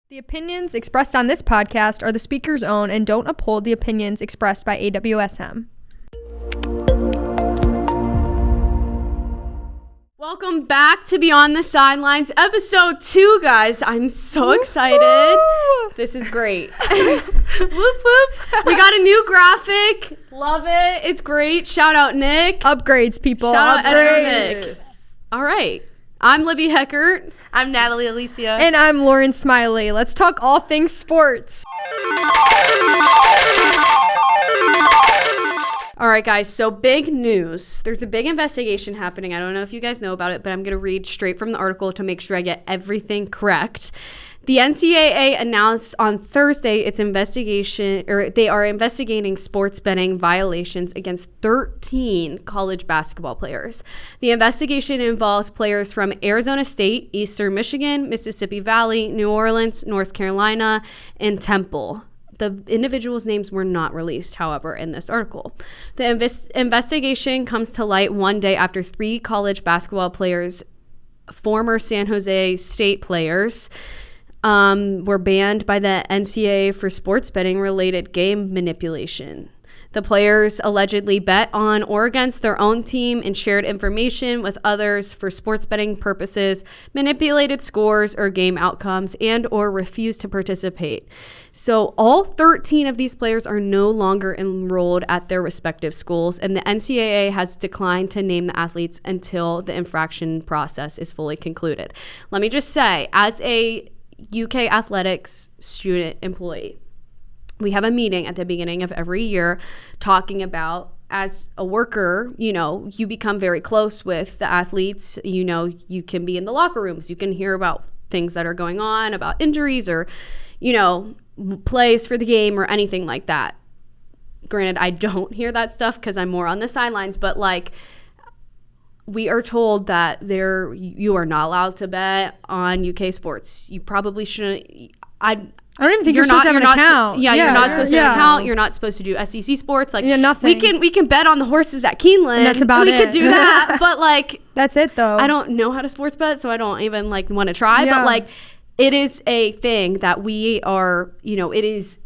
The opinions expressed on this podcast are the speaker's own and don't uphold the opinions expressed by AWSM. Welcome back to Beyond the Sidelines, episode 2, guys. I'm so excited. This is great. Whoop, whoop. We got a new graphic. Love it. It's great. Shout out, Nick. Upgrades, people. Shout out, editor Upgrades. Nick. All right. I'm Libby Heckert. I'm Natalie Alesia. And I'm Lauren Smiley. Let's talk all things sports. All right, guys, so big news. There's a big investigation happening. I don't know if you guys know about it, but I'm going to read straight from the article to make sure I get everything correct. The NCAA announced on Thursday its investigation, or they are investigating sports betting violations against 13 college basketball players. The investigation involves players from Arizona State, Eastern Michigan, Mississippi Valley, New Orleans, North Carolina, and Temple. The individuals' names were not released, however, in this article. The investigation comes to light one day after 3 college basketball players, former San Jose State players, were banned by the NCAA for sports betting related game manipulation. The players allegedly bet on or against their own team and shared information with others for sports betting purposes, manipulated scores or game outcomes, and or refused to participate. So all 13 of these players are no longer enrolled at their respective schools, and the NCAA has declined to name the athletes until the infraction process is fully concluded. Let me just say, as a UK athletics student employee, we have a meeting at the beginning of every year talking about, as a worker, you know, you become very close with the athletes. You know, you can be in the locker rooms. You can hear about things that are going on, about injuries or, you know, plays for the game or anything like that. Granted, I don't hear that stuff because I'm more on the sidelines, but like, we are told that you are not allowed to bet on UK sports. You probably shouldn't. I don't even think you're supposed to have an account. You're not supposed to have an account. You're not supposed to do SEC sports. Like, nothing. We can bet on the horses at Keeneland. And that's about it. We could do that, but like, that's it though. I don't know how to sports bet, so I don't even like want to try. Yeah. But like, it is a thing that we are. You know, it is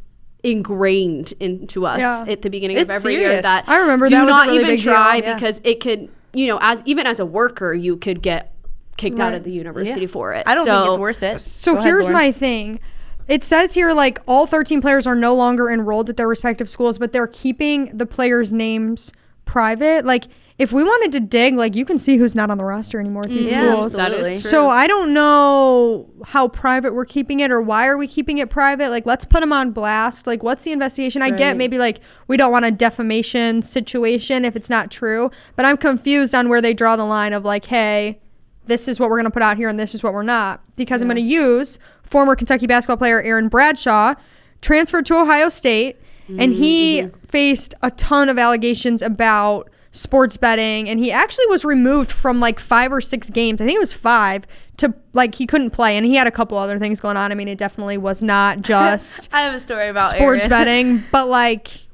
ingrained into us at the beginning of every year that I remember do that was not a really even big try deal. because it could. You know, as a worker, you could get kicked out of the university for it. I don't think it's worth it. So here's my thing. It says here, like, all 13 players are no longer enrolled at their respective schools, but they're keeping the players' names private. Like, if we wanted to dig, like, you can see who's not on the roster anymore at these schools. Absolutely. So I don't know how private we're keeping it or why are we keeping it private. Like, let's put them on blast. Like, what's the investigation? I get maybe, like, we don't want a defamation situation if it's not true, but I'm confused on where they draw the line of, like, hey, this is what we're going to put out here and this is what we're not. Because I'm going to use former Kentucky basketball player Aaron Bradshaw, transferred to Ohio State, and he faced a ton of allegations about sports betting, and he actually was removed from like 5 or 6 games. I think it was 5 to like he couldn't play, and he had a couple other things going on. I mean, it definitely was not just I have a story about sports betting, but like,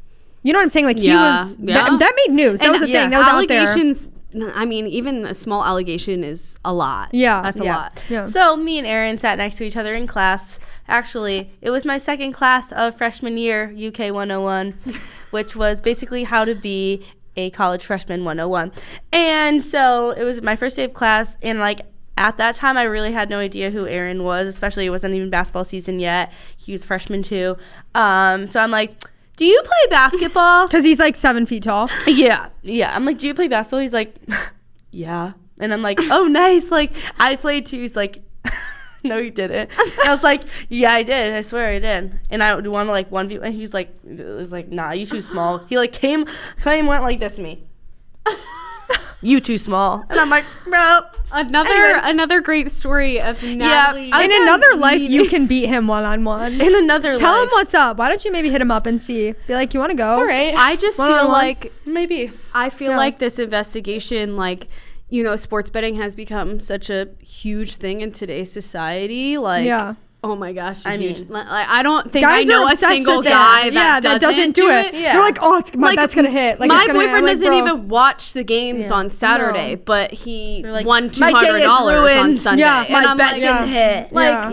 you know what I'm saying? Like he was that made news. That was a thing. That was allegations, out there. I mean, even a small allegation is a lot. Yeah. That's a lot. Yeah. So me and Aaron sat next to each other in class. Actually, it was my second class of freshman year, UK 101, which was basically how to be a college freshman 101. And so it was my first day of class, and like at that time I really had no idea who Aaron was, especially it wasn't even basketball season yet. He was freshman too. So I'm like, do you play basketball? Because he's like 7 feet tall. Yeah. I'm like, do you play basketball? He's like, yeah. And I'm like, oh, nice. Like, I played too. He's like, no, you didn't. And I was like, yeah, I did. I swear I did. And I would want to like 1v. And he was like, nah, you too small. He like went like this to me. You too small. And I'm like, bro. Another great story of Natalie. Yeah, in another life, you can beat him one-on-one. In another life. Tell him what's up. Why don't you maybe hit him up and see? Be like, you want to go? All right. I just feel like maybe. I feel like this investigation, like, you know, sports betting has become such a huge thing in today's society. Like, oh my gosh, I mean, like, I don't think I know a single guy that doesn't do it. Yeah. They're like, oh, my bet's gonna hit. Like, my boyfriend doesn't even watch the games on Saturday, but he won $200 on Sunday. Yeah, my bet didn't hit. Like,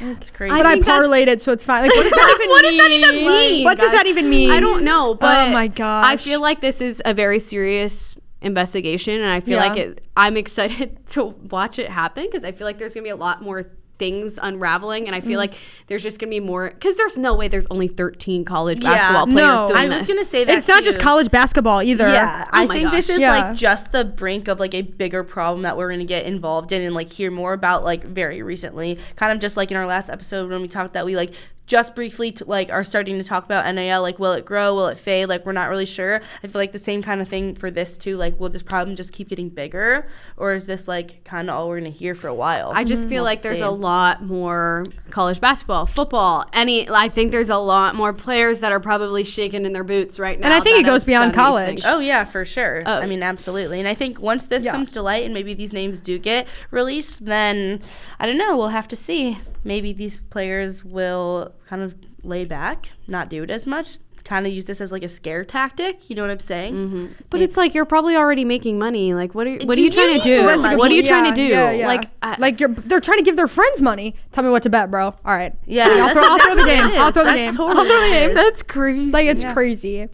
It's crazy. But I parlayed it, so it's fine. Like, what does that even What does that even mean? What does that even mean? I don't know, but oh my gosh. I feel like this is a very serious investigation, and I feel like I'm excited to watch it happen because I feel like there's gonna be a lot more things unraveling, and I feel like there's just gonna be more, because there's no way there's only 13 college basketball players doing this. I was gonna say that it's not just college basketball either. Yeah, I think this is Yeah. like just the brink of like a bigger problem that we're gonna get involved in and like hear more about like very recently. Kind of just like in our last episode when we talked that we like just briefly are starting to talk about NIL, like will it grow, will it fade, like we're not really sure. I feel like the same kind of thing for this too, like will this problem just keep getting bigger, or is this like kind of all we're gonna hear for a while? I just feel like there's a lot more college basketball, football, I think there's a lot more players that are probably shaking in their boots right now. And I think it goes beyond college. Oh yeah, for sure. I mean, absolutely. And I think once this comes to light and maybe these names do get released, then I don't know, we'll have to see. Maybe these players will kind of lay back, not do it as much, kind of use this as like a scare tactic. You know what I'm saying? Mm-hmm. But it's like you're probably already making money. Like, what are you trying to do? What are you trying to do? Like they're trying to give their friends money. Tell me what to bet, bro. All right. Yeah, I'll throw the game. I'll throw the game. Totally I'll throw the game. That's crazy. Like, it's crazy.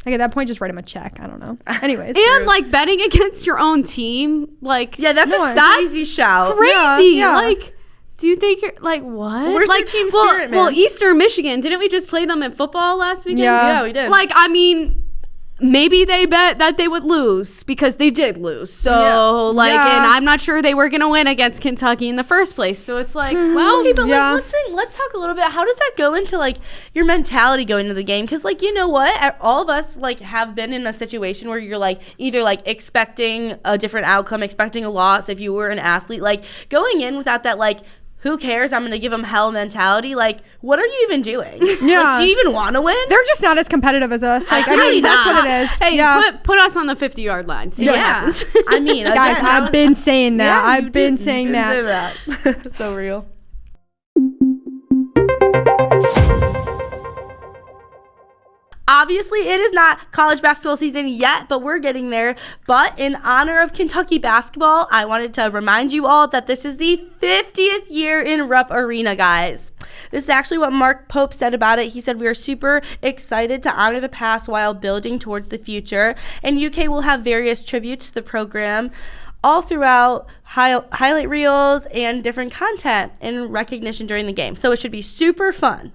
Like, at that point, just write him a check. I don't know. Anyways. And like betting against your own team, like that's a crazy shout. Crazy. Yeah. Like, do you think you're like what? Where's like, your team spirit, man? Well, Eastern Michigan, didn't we just play them in football last weekend? Yeah, we did. Like, I mean, maybe they bet that they would lose because they did lose. So and I'm not sure they were gonna win against Kentucky in the first place. So it's like, well, okay, but like, let's talk a little bit. How does that go into like your mentality going into the game? Because like, you know what, all of us like have been in a situation where you're like either like expecting a different outcome, expecting a loss if you were an athlete, like going in without that like, who cares? I'm going to give them hell mentality. Like, what are you even doing? Yeah. Like, do you even want to win? They're just not as competitive as us. Like, I mean, that's what it is. Hey, put us on the 50-yard line. See what happens. I mean, guys, I've been saying that. Yeah, I've been saying that. It's so real. Obviously, it is not college basketball season yet, but we're getting there. But in honor of Kentucky basketball, I wanted to remind you all that this is the 50th year in Rupp Arena, guys. This is actually what Mark Pope said about it. He said, "We are super excited to honor the past while building towards the future. And UK will have various tributes to the program all throughout, highlight reels and different content in recognition during the game. So it should be super fun.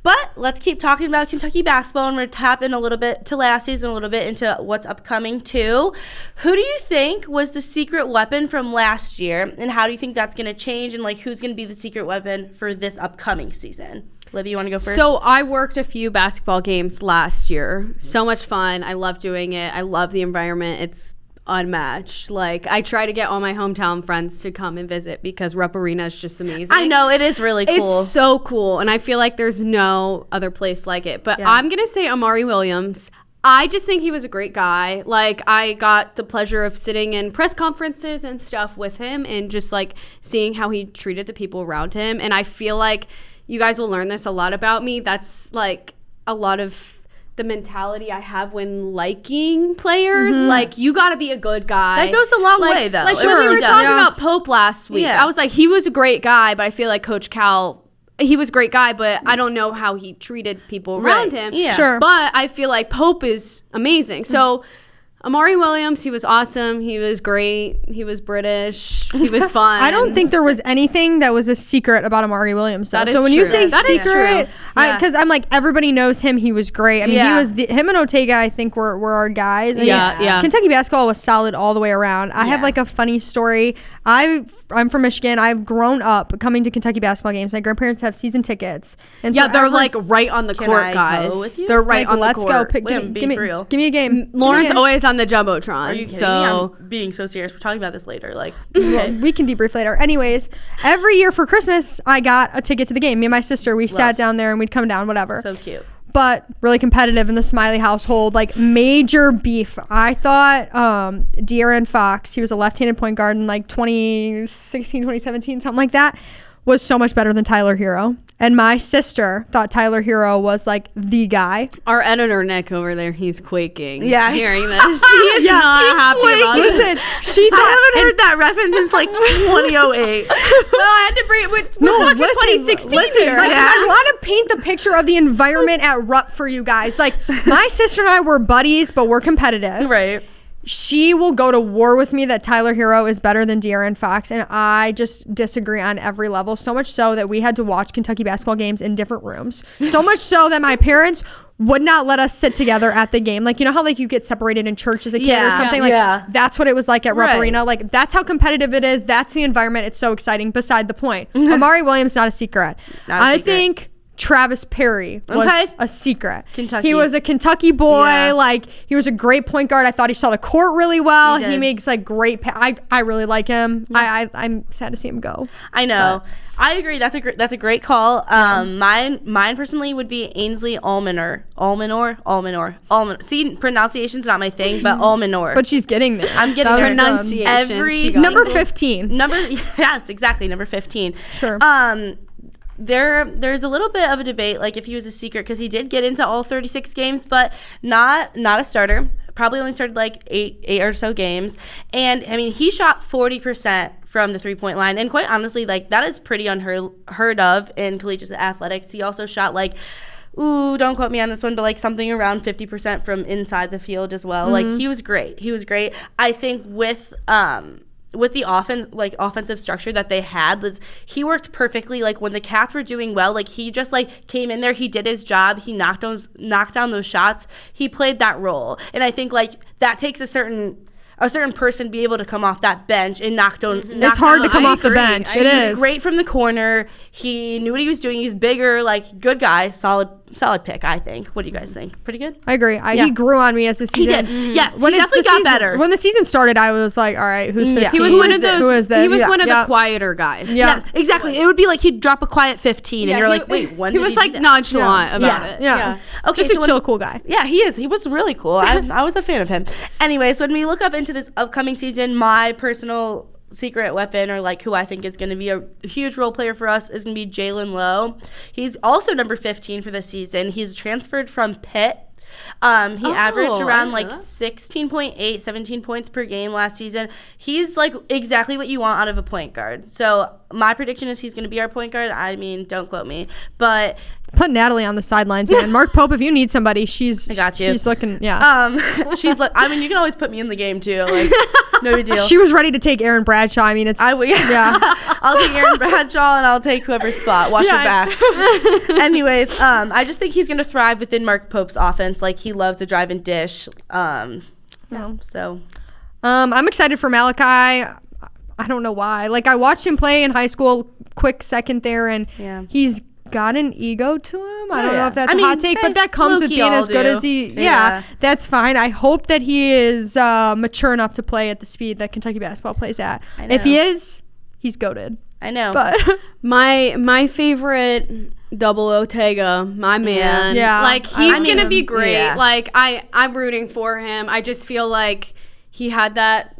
But let's keep talking about Kentucky basketball, and we're going to tap in a little bit to last season, a little bit into what's upcoming too. Who do you think was the secret weapon from last year, and how do you think that's going to change, and like who's going to be the secret weapon for this upcoming season? Libby, you want to go first? So I worked a few basketball games last year. So much fun. I love doing it. I love the environment. It's unmatched. Like, I try to get all my hometown friends to come and visit because Rupp Arena is just amazing. I know, it is really cool. It's so cool, and I feel like there's no other place like it. But I'm gonna say Amari Williams. I just think he was a great guy. Like, I got the pleasure of sitting in press conferences and stuff with him and just like seeing how he treated the people around him. And I feel like you guys will learn this a lot about me. That's like a lot of the mentality I have when liking players. Like, you got to be a good guy. That goes a long way, though. Like, when we were talking about Pope last week, I was like, he was a great guy, but I feel like Coach Cal, he was a great guy, but I don't know how he treated people around him. Yeah. Sure. But I feel like Pope is amazing. So Amari Williams, he was awesome. He was great. He was British. He was fun. I don't think there was anything that was a secret about Amari Williams, though. That is so when true. you say That is secret, true. because I'm like, everybody knows him. He was great. I mean, he was him and Ortega, I think, were our guys. And Kentucky basketball was solid all the way around. I have like a funny story. I'm from Michigan. I've grown up coming to Kentucky basketball games. My grandparents have season tickets. And so they're like right on the court, I guys. go with you? They're right on let's the court. go. Give me a game. Lauren's always on the Jumbotron. Are you kidding me? I'm being so serious. We're talking about this later. Like, okay. We can debrief later. Anyways, every year for Christmas, I got a ticket to the game. Me and my sister, we sat down there and we'd come down, whatever. So cute. But really competitive in the Smiley household, like major beef. I thought De'Aaron Fox, he was a left-handed point guard in like 2016, 2017, something like that. was so much better than Tyler Hero. And my sister thought Tyler Hero was like the guy. Our editor Nick over there, he's quaking. Yeah. Hearing this, he is not happy about this. Listen, I haven't heard that reference since like 2008. Well, I had to bring it. We're talking 2016 here. Like, I want to paint the picture of the environment at Rupp for you guys. Like, my sister and I were buddies, but we're competitive. Right. She will go to war with me that Tyler Hero is better than De'Aaron Fox, and I just disagree on every level. So much so that we had to watch Kentucky basketball games in different rooms. So much so that my parents would not let us sit together at the game. Like, you know how like you get separated in church as a kid or something? Like that's what it was like at Rupp Arena. Like, that's how competitive it is. That's the environment. It's so exciting. Beside the point. Amari Williams, not a secret. I think Travis Perry was a secret. Kentucky. He was a Kentucky boy. Like, he was a great point guard. I thought he saw the court really well. He makes like great I really like him. I'm sad to see him go. I know. But I agree. That's a great call. Mine personally would be Ainsley Alminor. See, pronunciation's not my thing, but Alminor. But she's getting there. I'm getting there. Pronunciation. Number 15. Yes, exactly. Number 15. Sure. There's a little bit of a debate, like if he was a secret, because he did get into all 36 games, but not a starter. Probably only started like eight or so games. And I mean, he shot 40% from the 3-point line, and quite honestly, like that is pretty unheard of in collegiate athletics. He also shot like, don't quote me on this one, but like something around 50% from inside the field as well. Like, he was great. I think with the offensive structure that they had, he worked perfectly. Like, when the Cats were doing well, like he just like came in there, he did his job, he knocked down those shots, he played that role. And I think like that takes a certain person be able to come off that bench and knock down. It's hard to come off the bench. It is. He was great from the corner. He knew what he was doing. He's bigger, like good guy, solid pick, I think. What do you guys think? Pretty good? I agree. He grew on me as the season. He did. Yes, he definitely got better. When the season started, I was like, all right, who's 15? He was one of those. Who is this? He was one of the quieter guys. Yeah, exactly. It would be like he'd drop a quiet 15, and you're like, wait, when did he was like nonchalant about it. Yeah. Okay, just a chill, cool guy. Yeah, he is. He was really cool. I was a fan of him. Anyways, when we look up into this upcoming season, my personal secret weapon, or like who I think is going to be a huge role player for us, is going to be Jalen Lowe. He's also number 15 for the season. He's transferred from Pitt. He averaged around like 16.8, 17 points per game last season. He's like exactly what you want out of a point guard. So my prediction is he's going to be our point guard. I mean, don't quote me, but put Natalie on the sidelines, man. Mark Pope, if you need somebody, I got you. She's looking, she's like, I mean, you can always put me in the game too. Like, no big deal. She was ready to take Aaron Bradshaw. I mean, I'll take Aaron Bradshaw and I'll take whoever's spot. Watch your back. Anyways, I just think he's going to thrive within Mark Pope's offense. Like, he loves to drive and dish. So, I'm excited for Malachi. I don't know why. Like, I watched him play in high school, quick second there, and he's got an ego to him. I don't know if that's a hot take, but that comes with being as good as he. Yeah, that's fine. I hope that he is mature enough to play at the speed that Kentucky basketball plays at. If he is, he's goated. I know. But my favorite Double Ortega, my man. Yeah. Like, he's gonna be great. Yeah. Like, I'm rooting for him. I just feel like he had that.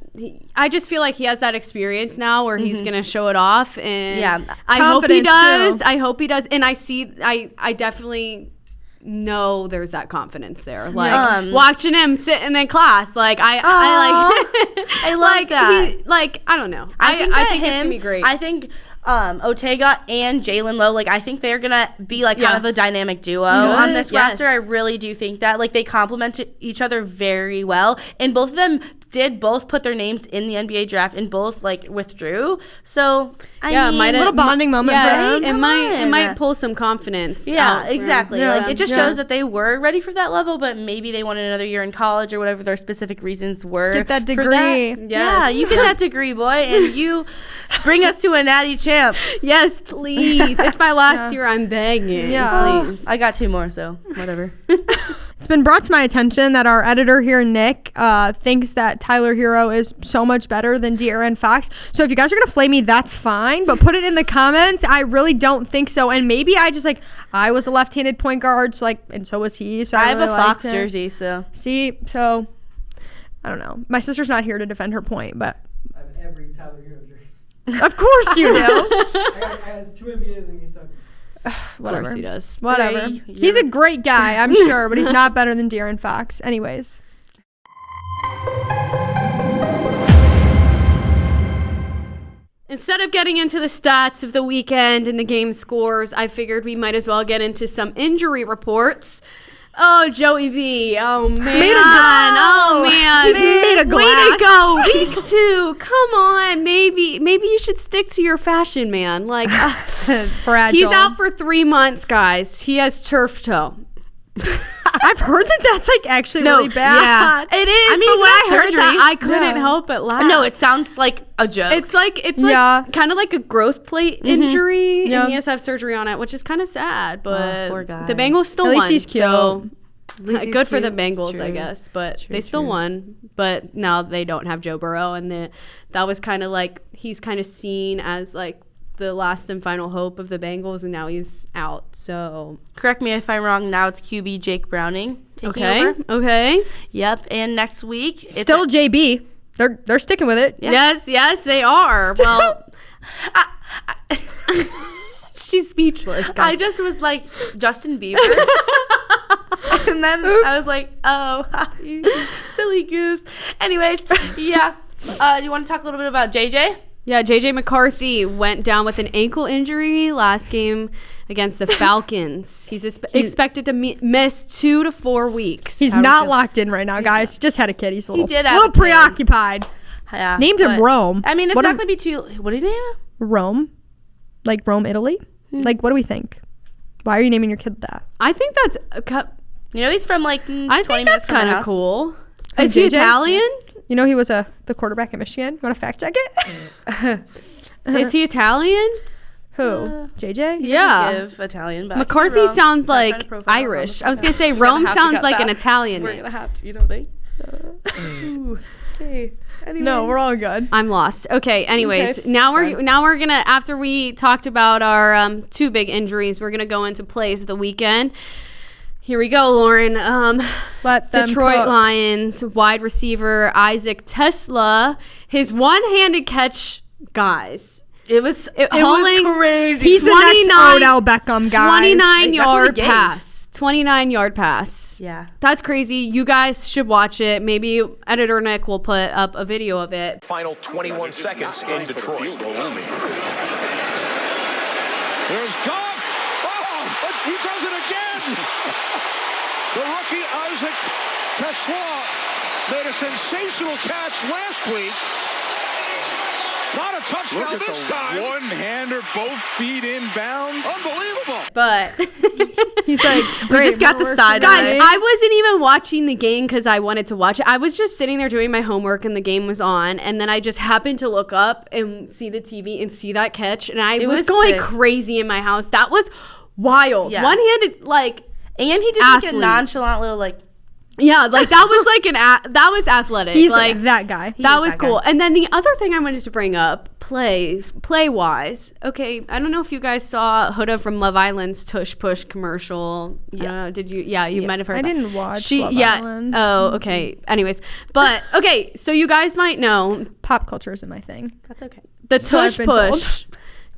I just feel like he has that experience now where he's gonna show it off, and I hope he does. Too. I hope he does, and I definitely know there's that confidence there. Like, watching him sit in class, like I like I love that. I don't know. I think it's gonna be great. I think Ortega and Jalen Lowe, like, I think they're gonna be like kind of a dynamic duo on this roster. I really do think that, like, they complement each other very well, and both of them did both put their names in the NBA draft and both like withdrew. So I mean, a little bonding moment. Yeah, it might pull some confidence. Yeah, exactly. Like, it just shows that they were ready for that level, but maybe they wanted another year in college or whatever their specific reasons were. Get that degree. Yeah, you get that degree, boy, and you bring us to a natty champ. Yes, please. It's my last year. I'm begging. Yeah, please. I got 2 more, so whatever. It's been brought to my attention that our editor here, Nick, thinks that Tyler Hero is so much better than De'Aaron Fox. So if you guys are going to flame me, that's fine, but put it in the comments. I really don't think so. And maybe I was a left-handed point guard, so and so was he. So I have really a Fox jersey, so. See, I don't know. My sister's not here to defend her point, but. I have every Tyler Hero jersey. Of course you do. I got 2 MBAs in Kentucky. Whatever. Of course he does. Whatever. Ray, He's a great guy, I'm sure, but he's not better than De'Aaron Fox. Anyways. Instead of getting into the stats of the weekend and the game scores, I figured we might as well get into some injury reports. Oh, Joey B. Oh, man. Oh, man. He's made of glass. Way to go. Week 2. Come on. Maybe you should stick to your fashion, man. Like, Fragile. he's out for 3 months, guys. He has turf toe. I've heard that that's like actually really bad. It is. I mean, but when I he's got heard surgery. that, I couldn't Yeah. help but laugh. No, it sounds like a joke. It's like Yeah. kind of like a growth plate injury, Yeah. and he has to have surgery on it, which is kind of sad. But poor guy. the Bengals still At least won. he's cute. So At least he's good for the cute. Bengals, I True. guess. But True, they still true. won. But now they don't have Joe Burrow, and that was kind of like he's kind of seen as like the last and final hope of the Bengals, and now he's out. So Correct me if I'm wrong. Now it's QB Jake Browning taking okay, over. okay. Yep. And next week, it's Still JB. They're sticking with it. Yeah. Yes, they are. Well, she's speechless. I Guys. just was like Justin Bieber. And then I was like, oh, you silly goose. Anyways, yeah. You want to talk a little bit about JJ? Yeah, JJ McCarthy went down with an ankle injury last game against the Falcons. He's expected to miss 2 to 4 weeks. He's How do you not feel? locked in right now, guys. He just had a kid. He's a little, did have little a kid. preoccupied. Yeah. Named him but- Rome. I mean, it's What not am- going to be too. What did he name him? Rome? Like Rome, Italy? Like, what do we think? Why are you naming your kid that? I think that's You know, he's from like 20 I think minutes that's from my kind of house. cool. Oh, Is he JJ? Italian? You know he was the quarterback at Michigan? You want to fact check it? Is he Italian? Who? JJ? Yeah. Give Italian, but I could be McCarthy wrong. sounds I'm trying like to profile him on Irish. the I was going to say podcast. We're gonna Rome have to sounds cut like that. an Italian We're name. going to have to, you don't think? Ooh. Okay. Anyway. No, we're all good. I'm lost. Okay. Anyways, Okay, now that's we're gonna, after we talked about our 2 big injuries, we're gonna go into plays of the weekend. Here we go, Lauren. Let them Detroit cook. Lions wide receiver Isaac Tesla, his one-handed catch, guys. It was hauling- crazy. He's the next 29 Odell Beckham, guys. 29 Hey, that's what he yard gave. pass. 29 yard pass. Yeah. That's crazy. You guys should watch it. Maybe editor Nick will put up a video of it. Final 21 seconds in Detroit. There's Goff. Oh, he does it again. The rookie Isaac Tesla made a sensational catch last week. Not a touchdown this time. One-hander, both feet in bounds. Unbelievable. But He's like, We just got the side guys, eye. I wasn't even watching the game because I wanted to watch it. I was just sitting there doing my homework and the game was on. And then I just happened to look up and see the TV and see that catch. And I It was was going sick. crazy in my house. That was wild. Yeah. One-handed, like, And he did like a Athlete. nonchalant little like. yeah, like that was like that was athletic. He's like like that guy. that is was that cool. guy. And then the other thing I wanted to bring up, play wise. Okay, I don't know if you guys saw Huda from Love Island's Tush Push commercial. I don't know. Did you? Yeah, you might have heard. I that. didn't watch She, Love yeah. Island. Oh, okay. Anyways, but okay. So you guys might know Pop culture isn't my thing. That's okay. the So I've Tush been told. Push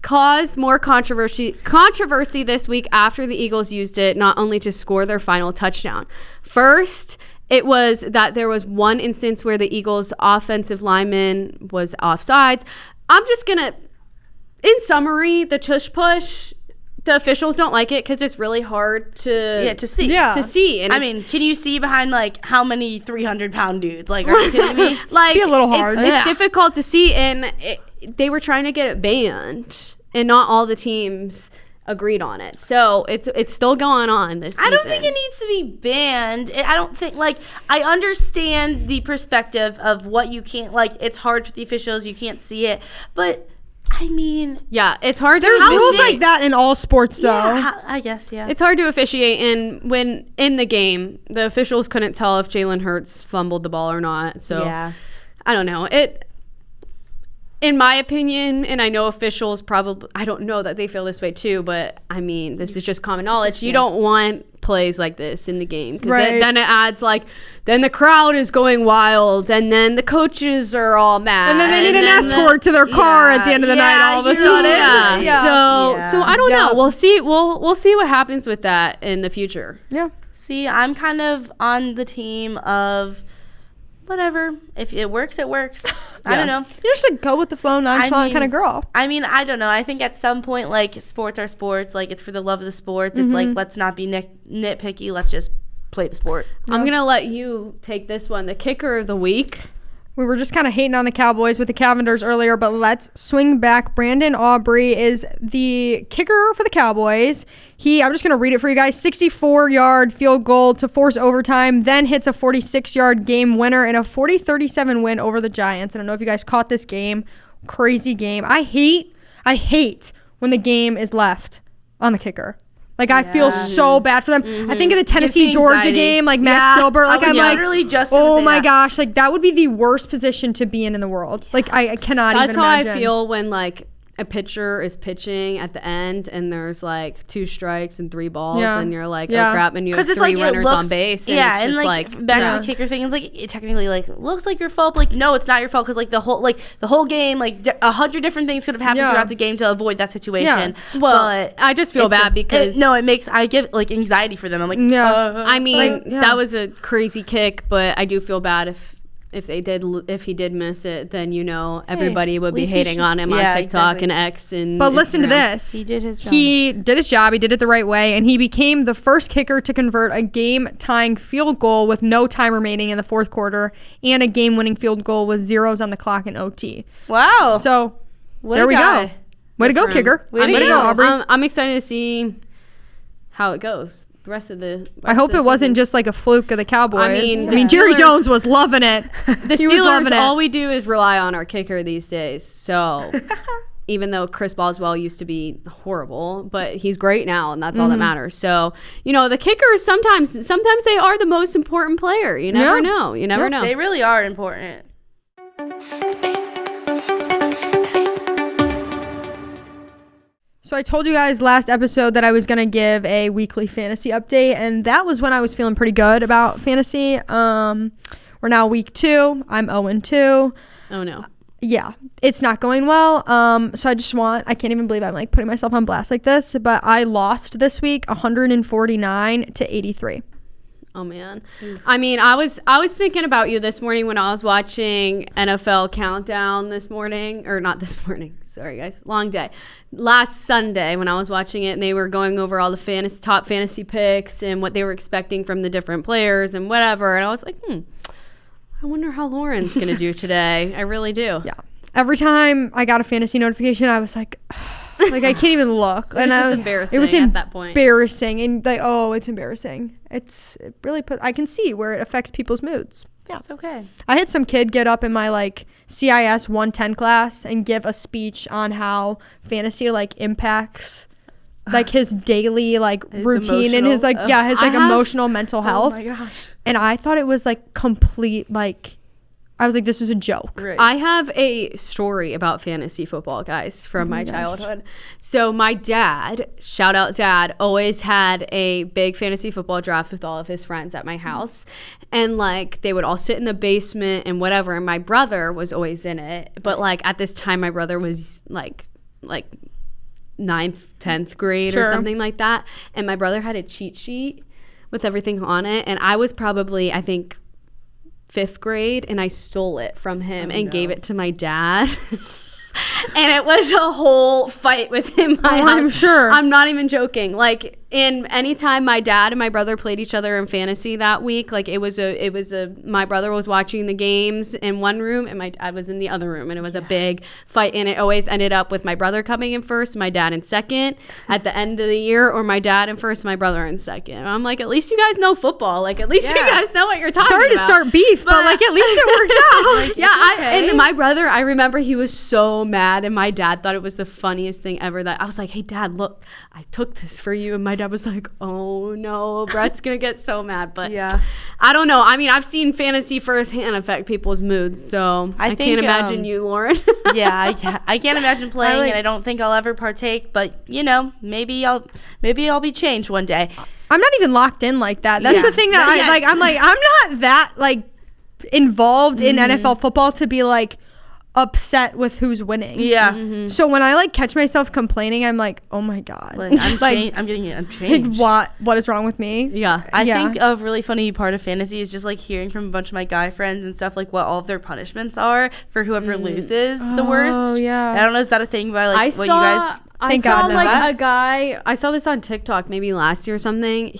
caused more controversy this week after the Eagles used it not only to score their final touchdown. First, it was that there was one instance where the Eagles offensive lineman was offsides. I'm just gonna, in summary, the Tush Push, the officials don't like it because it's really hard to To see. Yeah. to see. And I it's- mean, can you see behind like how many 300-pound dudes? Like, are you kidding me? like Be a little hard. It's Yeah. difficult to see, and they were trying to get it banned, and not all the teams agreed on it. So it's still going on this season. I don't think it needs to be banned. I don't think, like, I understand the perspective of what you can't, like, it's hard for the officials, you can't see it, but I mean, Yeah, it's hard to There's officiate. rules like that in all sports, though. yeah, I guess, yeah. It's hard to officiate, and when in the game, the officials couldn't tell if Jalen Hurts fumbled the ball or not. So yeah. I don't know. In my opinion, and I know officials probably, I don't know that they feel this way too, but I mean, this is just common knowledge. You don't want plays like this in the game, because Right. then it adds like, then the crowd is going wild, and then the coaches are all mad, And then they need an then escort to their car at the end of the night all of a sudden. So I don't know. Yeah. We'll see. We'll see what happens with that in the future. Yeah. See, I'm kind of on the team of whatever. If it works, it works. I don't know. You're just a go with the flow, nonchalant kind of girl. I mean, I don't know. I think at some point, like, sports are sports. Like, it's for the love of the sports. It's like, let's not be nitpicky. Let's just play the sport. I'm going to let you take this one. The kicker of the week. We were just kind of hating on the Cowboys with the Cavenders earlier, but let's swing back. Brandon Aubrey is the kicker for the Cowboys. I'm just going to read it for you guys. 64-yard field goal to force overtime, then hits a 46-yard game winner in a 40-37 win over the Giants. I don't know if you guys caught this game. Crazy game. I hate when the game is left on the kicker. Like, I feel so bad for them. I think of the Tennessee-Georgia game, like Max Gilbert. Like, I'm like, literally just oh my gosh, like, that would be the worst position to be in the world. Like, I cannot even imagine. That's how I feel when, like, a pitcher is pitching at the end and there's like 2 strikes and 3 balls and you're like, oh crap, and you have 3 runners on base, and it's just like back to the kicker thing is like, it technically like looks like your fault, but like no, it's not your fault, because like the whole game, like 100 different things could have happened throughout the game to avoid that situation. Well, but I just feel bad because I get like anxiety for them. I'm like, I mean, that was a crazy kick, but I do feel bad if he did miss it, then everybody would be hating on him on TikTok and X and But Instagram. listen to this. He did his job. He did his job. He did it the right way, and he became the first kicker to convert a game-tying field goal with no time remaining in the fourth quarter and a game-winning field goal with zeros on the clock in OT. Wow. So there we go. Way to go, kicker. Way to go, Aubrey. I'm excited to see how it goes. The rest of the I hope it wasn't just like a fluke of the Cowboys. I mean, Jerry Jones was loving it. The Steelers, all we do is rely on our kicker these days. So even though Chris Boswell used to be horrible, but he's great now, and that's all that matters. So, the kickers sometimes they are the most important player. You never know. You never know. They really are important. So I told you guys last episode that I was going to give a weekly fantasy update, and that was when I was feeling pretty good about fantasy. We're now week 2. I'm 0-2. Oh, no. Yeah, it's not going well. So I can't even believe I'm like putting myself on blast like this, but I lost this week 149 to 83. Oh man. I mean, I was thinking about you this morning when I was watching NFL Countdown this morning, or not this morning. Sorry guys, long day. Last Sunday when I was watching it, and they were going over all the top fantasy picks and what they were expecting from the different players and whatever, and I was like, I wonder how Lauren's gonna do today. I really do. Yeah. Every time I got a fantasy notification, I was like, I can't even look. It was just embarrassing. It was at that point. Embarrassing, and like, it's embarrassing. It really I can see where it affects people's moods. Yeah, it's okay. I had some kid get up in my like CIS 110 class and give a speech on how fantasy like impacts like his daily like his routine and his like emotional mental health. Oh my gosh. And I thought it was like complete like I was like, this is a joke. Right. I have a story about fantasy football, guys, from my childhood. So my dad, shout out dad, always had a big fantasy football draft with all of his friends at my house. And like they would all sit in the basement and whatever. And my brother was always in it. But like at this time, my brother was like 9th, 10th grade or something like that. And my brother had a cheat sheet with everything on it. And I was probably, I think, 5th grade, and I stole it from him and gave it to my dad. And it was a whole fight with him. I'm sure. I'm not even joking. Like, in any time my dad and my brother played each other in fantasy that week, like it was my brother was watching the games in one room and my dad was in the other room, and it was a big fight, and it always ended up with my brother coming in first, my dad in second at the end of the year, or my dad in first, my brother in second. And I'm like, at least you guys know football. Like, at least you guys know what you're talking about. Sorry to start beef, but like at least it worked out. And my brother, I remember he was so mad, and my dad thought it was the funniest thing ever. That I was like, hey dad, look, I took this for you, and my dad dad was like, oh no, Brett's gonna get so mad. But Yeah. I don't know. I mean, I've seen fantasy firsthand affect people's moods, so I think, can't imagine you, Lauren. Yeah, I can't imagine playing, and I don't think I'll ever partake. But maybe I'll be changed one day. I'm not even locked in like that. That's the thing that I'm not that like involved in NFL football to be like upset with who's winning. Yeah. So when I like catch myself complaining, I'm like, oh my God, I'm changed. What is wrong with me? Yeah. I think a really funny part of fantasy is just like hearing from a bunch of my guy friends and stuff like what all of their punishments are for whoever loses the worst. Oh yeah. I don't know, is that a thing by like what you guys I Thank saw God, no. like that? a guy. I saw this on TikTok maybe last year or something.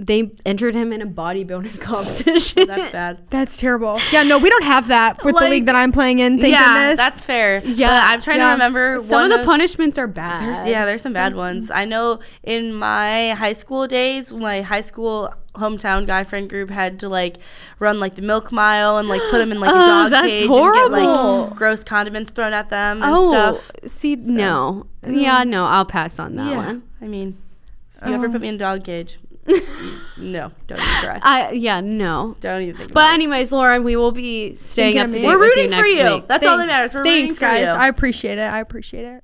They entered him in a bodybuilding competition. that's bad. That's terrible. Yeah, no, we don't have that with the Like, league that I'm playing in. Thank Yeah, goodness. that's fair. Yeah. But I'm trying to remember Some of the punishments are bad. there's some bad ones. I know in my high school days, my high school hometown guy friend group had to like run like the milk mile and like put them in like a dog that's cage horrible. and get like gross condiments thrown at them and Oh, stuff. see, no. Yeah, no, I'll pass on that one. I mean, if you ever put me in a dog cage, no, don't even try. No. Don't even think But about it. anyways, Lauren, we will be staying up to date We're with rooting you for next you. week. That's all that matters. We're rooting Thanks, for guys. you. I appreciate it.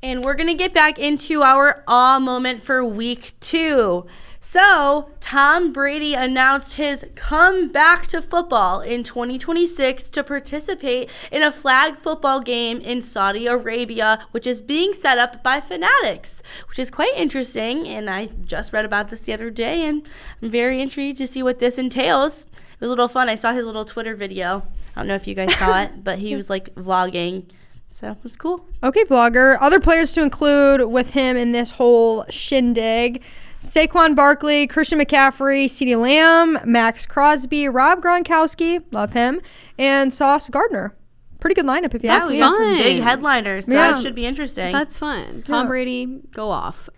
And we're going to get back into our awe moment for week 2. So, Tom Brady announced his comeback to football in 2026 to participate in a flag football game in Saudi Arabia, which is being set up by Fanatics, which is quite interesting. And I just read about this the other day, and I'm very intrigued to see what this entails. It was a little fun. I saw his little Twitter video. I don't know if you guys saw it, but he was like vlogging. So it was cool. Okay, vlogger. Other players to include with him in this whole shindig: Saquon Barkley, Christian McCaffrey, CeeDee Lamb, Max Crosby, Rob Gronkowski, love him, and Sauce Gardner. Pretty good lineup if you ask That's me. We got some fun. big headliners, so Yeah. that should be interesting. That's fun. Tom Brady, go off.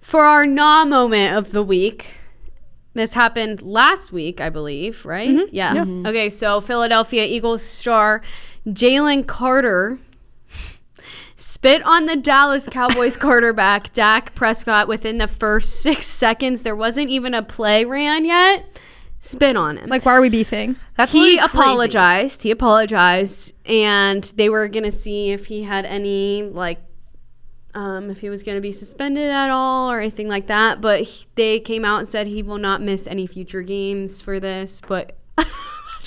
For our nah moment of the week, this happened last week, I believe, right? Yeah. Okay, so Philadelphia Eagles star Jalen Carter spit on the Dallas Cowboys quarterback Dak Prescott within the first 6 seconds. There wasn't even a play ran yet. Spit on him. Like, why are we beefing? That's He really crazy. apologized. He apologized, and they were gonna see if he had any if he was gonna be suspended at all or anything like that. But they came out and said he will not miss any future games for this. But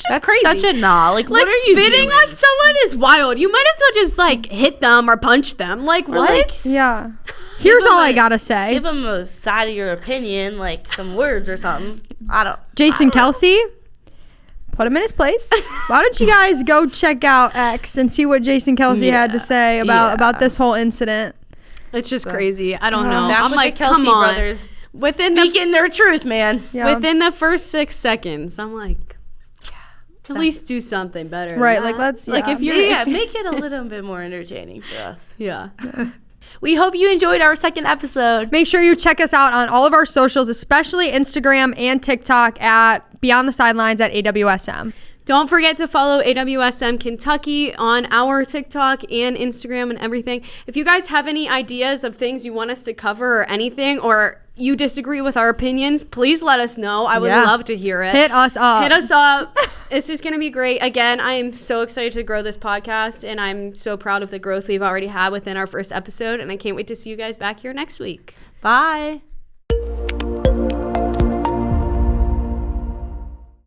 That's crazy. such a nah. Like, what are you spitting doing? on someone is wild. You might as well just hit them or punch them. Like, what? like, Yeah. Here's him all a- I gotta say. Give him a side of your opinion, like some words or something. I don't. Jason Kelsey, put him in his place. Why don't you guys go check out X and see what Jason Kelsey had to say about this whole incident? It's just crazy. I don't know. Back I'm with like, the Kelsey come on. brothers Within speaking their truth, man. Yeah. Within the first 6 seconds, I'm like, at least do something better. than Right, that. like, let's- like yeah. if you're Make it a little bit more entertaining for us. yeah. We hope you enjoyed our second episode. Make sure you check us out on all of our socials, especially Instagram and TikTok at Beyond the Sidelines at AWSM. Don't forget to follow AWSM Kentucky on our TikTok and Instagram and everything. If you guys have any ideas of things you want us to cover or anything, or you disagree with our opinions, please let us know. I would Yeah. love to hear it. Hit us up. Hit us up. This is going to be great. Again, I am so excited to grow this podcast, and I'm so proud of the growth we've already had within our first episode, and I can't wait to see you guys back here next week. Bye.